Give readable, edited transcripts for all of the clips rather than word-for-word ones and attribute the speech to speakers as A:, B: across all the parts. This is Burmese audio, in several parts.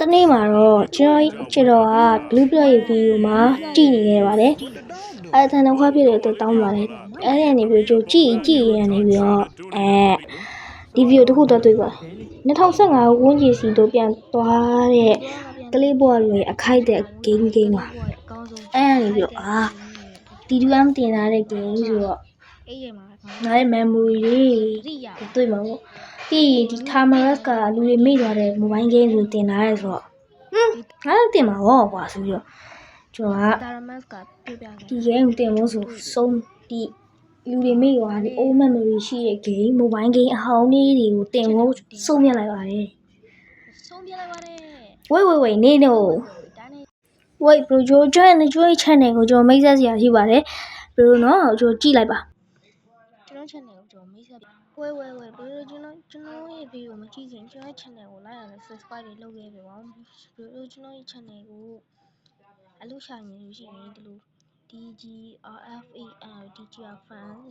A: တနေ့မှာတော့ကျွန်တော်က Blue Play ဗီဒီယိုမှာကြည့်နေခဲ့ပါတယ်။အဲတန်တခွားဖြစ်တဲ့အတွက်တောင်းပါတယ်။အဲဒီကနေပြီးတော့ကြည့်ရနေပြီးတော့ဒီဗီဒီယိုတစ်ခုတော့တွေ့ပါတယ်။2015ဝန်းကျင်စီတို့ပြန်သွားတဲ့ကလေးဘွားတွေအခိုက်တဲ့ game ပါ။အဲကနေပြီးတော့တီတူမ်တင်လာတဲ့ game ဆိုတော့နားရဲ့ memory တွေတွေ့မှာပေါ့။ဒီTamaras ကလူတွေမိသွားတဲ့ mobile game ကိုတင်လာရဲဆိုတော့ငါတို့တင်မှာပေါ့ကွာဆိုပြီးတော့ကျွန်တော်ကဒီ game ကိုတင်ဖို့ဆိုစုံဒီလူတွေမိသွားတဲ့ old memory ရှိတဲ့ game mobile game အဟောင်းလေးတွေကိုတင်ဖို့စုံပြလိုက်ပါတယ်ဝေးနေတော့ဝေး bro ကျွန်တော် channel ကိုကျွန်တော်မိတ်ဆက်စရာရှိပါတယ် bro နော်ကျွန်တော်ကြည့်လိုက်ပါကျွန်တော် channel ကိုကျွန်တော်မိတ်ဆက်ဝေး bro ကျွန်တော်ရဲ့ video မကြည့်ခင်ကျွန်တော် channel ကို like and subscribe တွေလုပ်ခဲ့ပြီပါ bro ကျွန်တော်ရဲ့ channel ကိုအလုပ်ရှာနေလို့ရှိရင်ဒီလို DGRFAN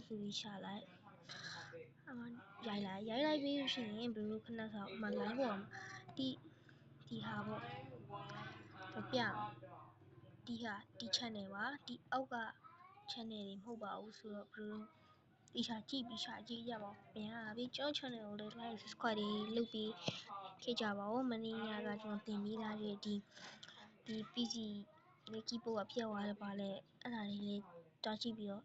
A: ဆိုပြီးရှာလိုက်ရိုက်လိုက်ပြီးလို့ရှိရင် bro ခဏဆောက်မှ live ပေါ်ဒီဟာပေါ့ပြဒီ channel ပါဒီအောက်က channel တွေမဟုတ်ပါဘူးဆိုတော့ bro ဒီရှာကြည့်ကြပါဦးပြန်လာပြီးကျွန်တော် channel ကိုလည်း like subscribe တွေလုပ်ပြီးခဲ့ကြပါဦးမနေ့ညကကျွန်တော်တင်ပေးထားတဲ့ဒီ PC လေး keyboard ကပြတ်သွားတယ်ပါလေအဲ့ဒါလေးတွားကြည့်ပြီးတော့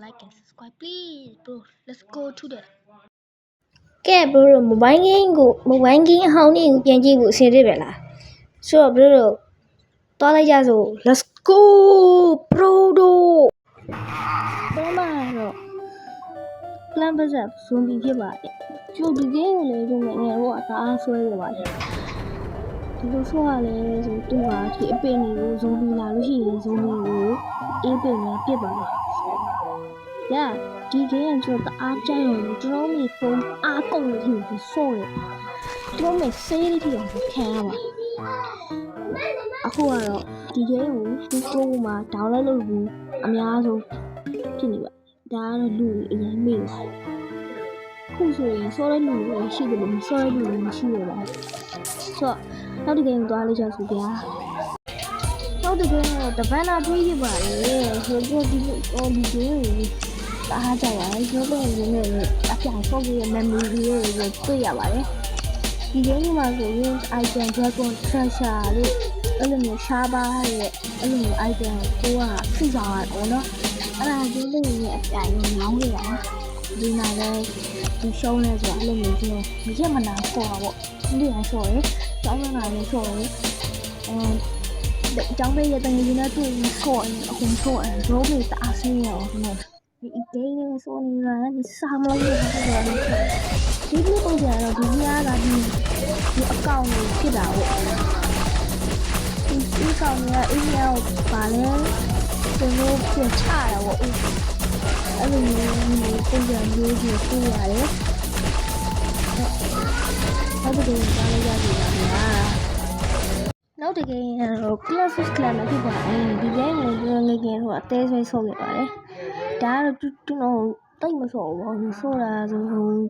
A: like and subscribe please bro let's go to the ကဲ bro တို့ mobile game အဟောင်းလေးကိုပြန်ကြည့်ဖို့အဆင်သင့်ပဲလားဆိုတော့ bro တို့တွားလိုက်ကြစို့ let's go bro တို့တော့မှာတော့ plan ပါစား zombie ဖြစ်ပါတယ်ကျိုးဒီ game ကိုလည်းကျွန်တော်ငယ်တော့အသားဆွဲနေပါတယ်ဒီလိုဆိုရလဲဆိုသူ့ဟာဒီအပင်တွေကို zombie လာလို့ရှိရင် zombie ကိုအေးပင်နဲ့ပြစ်ပါမယ်။ညာဒီ game ကကျွန်တော်အားကြိုက်လို့ကျွန်တော်မိဖုန်းအားကုန်လို့ရှိရင်ဆော့တယ်။ကျွန်တော်မိဆေးလေးထိအောင်ခံရပါအခုကတော့ဒီ game ကို Google မှာ download လုပ်ပြီးအများဆုံးဖြစ်နေပါဒါကတော့လူအရင်မေ့တယ်ခုဆိုရင်ဆော့တဲ့လူတွေရှိတယ်လို့မဆော့တဲ့လူတွေမရှိတော့ပါဘူးဆိုတော့နောက်တစ် game ကိုသွားလိုက်ကြဆိုဗျာနောက်တစ် game ကတော့တပန်းလာတွေးရပါလေဆိုတော့ဒီ game ကိုအားကြရတယ်ကျွန်တော်တို့ရင်းနေအပြာဆော့ပြီး memory တွေကိုတွေ့ရပါတယ်ဒီ game မှာဆိုရင် item dragon treasure လို့အဲ့လိုမျိုးရှားပါရဲ့အဲ့လိုမျိုး item ကိုကဖိစားရအောင်နော်အဲ့ဒါကျလို့ရအပြိုင်ကိုညောင်းခဲ့တာဒီမှာလည်းဒီရှုံးလဲဆိုတော့အဲ့လိုမျိုးကျွန်တော်မရက်မနာဆော့တာပေါ့ဒီဟာဆော့ရယ်ကျောင်းမှာလည်းဆော့ရယ်ကျောင်းရဲ့တန်ကြီးနဲ့တွေ့ပြီးဆော့ရင်အခုဆော့ရင်ရောမေးတအားဆင်းရအောင်နော်ဒီ game နဲ့ဆော့နေတာဒီစာမလို့ဆိုတာဒီလိုပုံစံတော့ဒီများကဒီအကောင့်ကိုဖြစ်တာပေါ့ဒီကောင်ကအိမ်ရောက်ပါလဲကျွန်တော်ပြန်ချတာပေါ့အဲ့လိုမျိုးပုံစံမျိုးကြီးတွေ့ရတယ်နောက်တစ်ချိန်ပါလိုက်ရပြီလားဗျာနောက်တစ်ချိန်ကတော့ Classic Clan မှာဖြစ်ပါတယ်ဒီ game ကိုကျွန်တော်ငယ်ငယ်တော့အသေးဆွဲဆော့ခဲ့ပါတယ်ဒါကတော့ကျွန်တော်တိတ်မဆော့ဘူးဘာလို့ဆော့တာဆို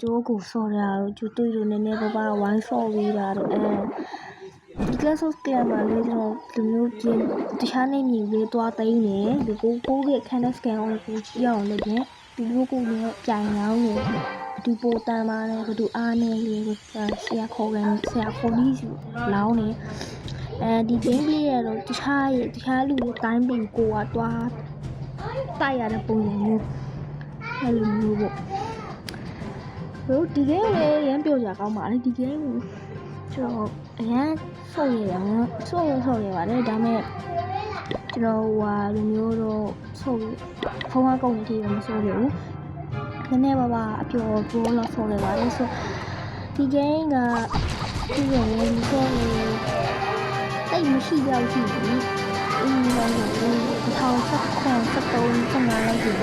A: ကျိုးကိုဆော့တာကျိုးတွေ့လို့နည်းနည်းပါးဝိုင်းဆော့ပြီးတာတော့ဒီ class of clan မှာလည်းကျွန်တော်ဒီမျိုးချင်းတခြားနေမြင်လေးတွားသိမ်းနေဒီကိုရဲ့ခန်းတဲ့ scan ကိုကြည့်အောင်လုပ်ရင်ဒီလိုကိုလည်းကြိုင်လောင်းနေဘသူပိုတန်ပါလဲဘသူအားနေလေးကိုဆရာခေါ်လေးစီလောင်းနေဒီ game လေးရတော့တခြားလူတွေတိုင်းပင်ကိုကတွားတိုက်ရတဲ့ပုံစံမျိုးအဲ့လိုမျိုးပေါ့တို့ဒီ game လေးရမ်းပြောကြကောင်းပါလေဒီ game ကိုကျွန်တော်အရန်ဆော့ရပါတယ်ဒါမဲ့ကျွန်တော်လူမျိုးတော့ဆော့ဖုန်းအကောင့်တွေမဆော့ဘူးနည်းနည်းပါအပျော်ပိုးလောက်ဆော့ရပါတယ်ဆိုဒီ game ကဒီလိုမျိုးဆော့နေတိတ်မရှိတော့ရှိဘူးအင်းတော့2013 15လောက်ကြီး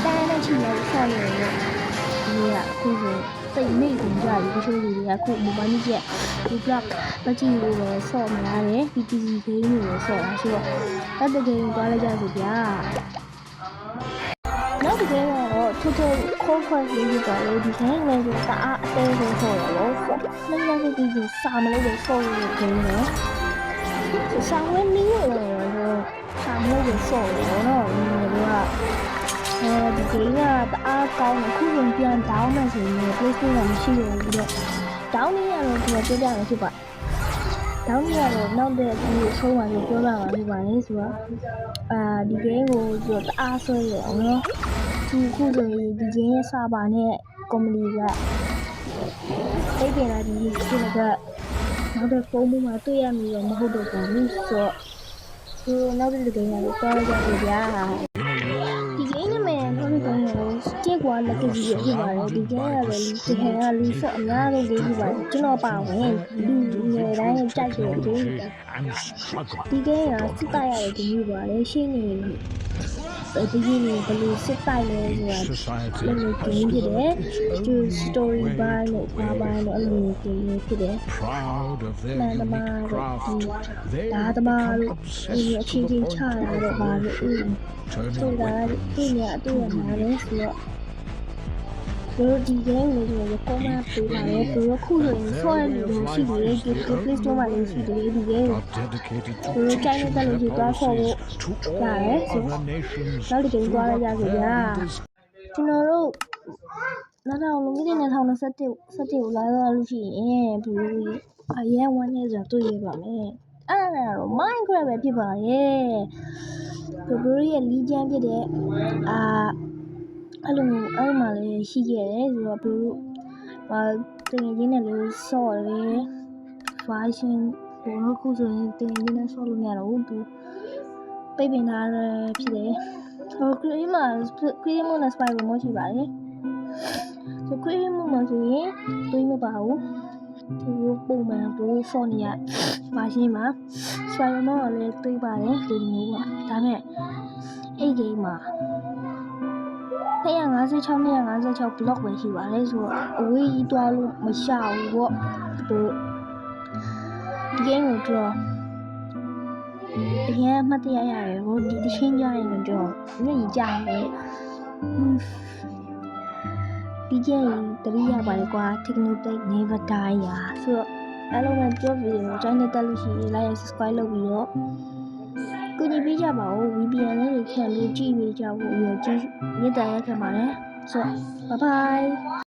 A: တန်းနဲ့ချီလို့ဆော့ရတယ်ဒီကအခုဆိုတိတ်နေကုန်ကြပြီတချို့လူတွေကအခု mobile ကြီးဒီ block မကြည့်လို့ပဲဆော့များတယ် PC game တွေဆော့တာဆိုတော့အဲ့ဒီ game သွားလိုက်ကြစို့ဗျာနောက်တစ် game ကတော့ total core price လေးဖြစ်ပါတယ်ဒီခန်းလည်းတအားအသေးဆုံးဆော့ရလို့နှစ်ရက်စီဒီစာမလို့ပဲဆော့လို့ခင်းတယ်စာဝဲနည်းရောစာမလို့ပဲဆော့လို့နော်ဒီကိန်းကတအားကောင်းတယ်ခုဝင်ပြန်တောင်းမှဆိုရင် PlayStation ကမရှိတော့ဘူးတော့တောင်းနေရတော့ဒီမှာပြပြမယ်ဖြစ်ပါတောင်းနေရတော့နောက်တဲ့ဒီဆုံးပါလို့ပြောလာမှာဖြစ်ပါလေဆိုတော့ဒီကိန်းကိုသူတအားဆွဲရအောင်နော်ဒီခုဆိုရင်ဒီကျင်းရဲ့စာပါနဲ့ကုမ္ပဏီကတိတ်ပြန်လာဒီကိန်းကနောက်တဲ့ဖုန်းမှာတွေ့ရမလို့မဟုတ်တော့ဘူးဆိုတော့သူနောက်တဲ့ကိန်းကတော့တွားကြပြီဗျာဒီကိန်းနဲ့နောက်တဲ့ကိန်းကတော့ကြေကွာလက်ကကြီးဖြစ်ပါတယ်ဒီကိန်းကလည်းဒီဟန်ကလူဆော့အများဆုံးလေးဖြစ်ပါတယ်ကျွန်တော်ပါဝင်လူငယ်တိုင်းကြိုက်တဲ့ကိန်းဒီကိန်းကစစ်တိုက်ရတဲ့ကိန်းပါလေရှင်းနေဒီကိန်းကဘယ်လိုစစ်တိုက်လဲဆိုတာလည်းကိန်းဖြစ်တယ်ဒီ story bar နဲ့ဘာဘာနဲ့အဲ့လိုကိန်းဖြစ်တယ်မှန်သမားတို့ဒီဒါသမားတို့ဒီအချင်းချင်းချတာတော့ဘာလို့ဆိုတာဒီနေရာအတူရမှာလဲဆိုတော့ဒီကိန်းကိုကျွန်တော်ကောမန့်ပေးပါမယ်သူတို့ခုဆိုရင်ဆော့ရလို့ရှိတယ်ဒီ Play Store မှာလည်းရှိတယ်ဒီကိန်းကိုသူတို့ကြိုက်နေတဲ့လူတွေသွားဆော့ဖို့ရတယ်ဆိုနောက်တစ်ကိန်းသွားရကြပြီဗျာကျွန်တော်တို့နောက်တော့လုံခဲ့တဲ့2021ကိုလာတော့လို့ရှိရင်ဘယ်လိုအရင်ဝမ်းနေဆိုတော့တွေ့ရပါမယ်အဲ့ဒါကတော့ Minecraft ပဲဖြစ်ပါရဲ့ဘယ်လိုရဲ့လီဂျန်ဖြစ်တဲ့အဲ့လိုမှလည်းရှိခဲ့တယ်ဆိုတော့ဘယ်လိုတင်ရင်းနဲ့လည်းဆော့တယ် version ဘယ်လိုခုဆိုရင်တင်ရင်းနဲ့ဆော့လို့မရတော့ဘူးသူပိတ်ပင်ထားတယ်ဖြစ်တယ်ဟို create မှာ spider မရှိပါနဲ့ဆို create မှာဆိုရင်တွေးမပါဘူးသူပုံမှန်တို့ phone ရ version မှာ spider ကလည်းတွေးပါတယ်ဒီမျိုးပါဒါပေမဲ့အဲ့ဒီမှာ256 block ပဲရှိပါတယ်ဆိုတော့အဝေးကြီးတွားလို့မရှဘူးပေါ့တို့ဒီ game ကိုတော့အရင်မှတ်တရရတယ်ဟိုဒီချင်းကြရင်တော့မျက်ရည်ကျတယ်ဒီကျရင်တတိယပါတယ်ကွာ Technotech Never Die ရာဆိုတော့အားလုံးပဲပြောပြီးတော့ channel တက်လို့ရှိရင် like subscribe လုပ်ပြီးတော့ကူညီပေးကြပါဦး VPN လေးတွေခံလို့ကြည့်ပေးကြဖို့ရည်ကြည်မြတ်တရခံပါတယ်ဆိုတော့ bye bye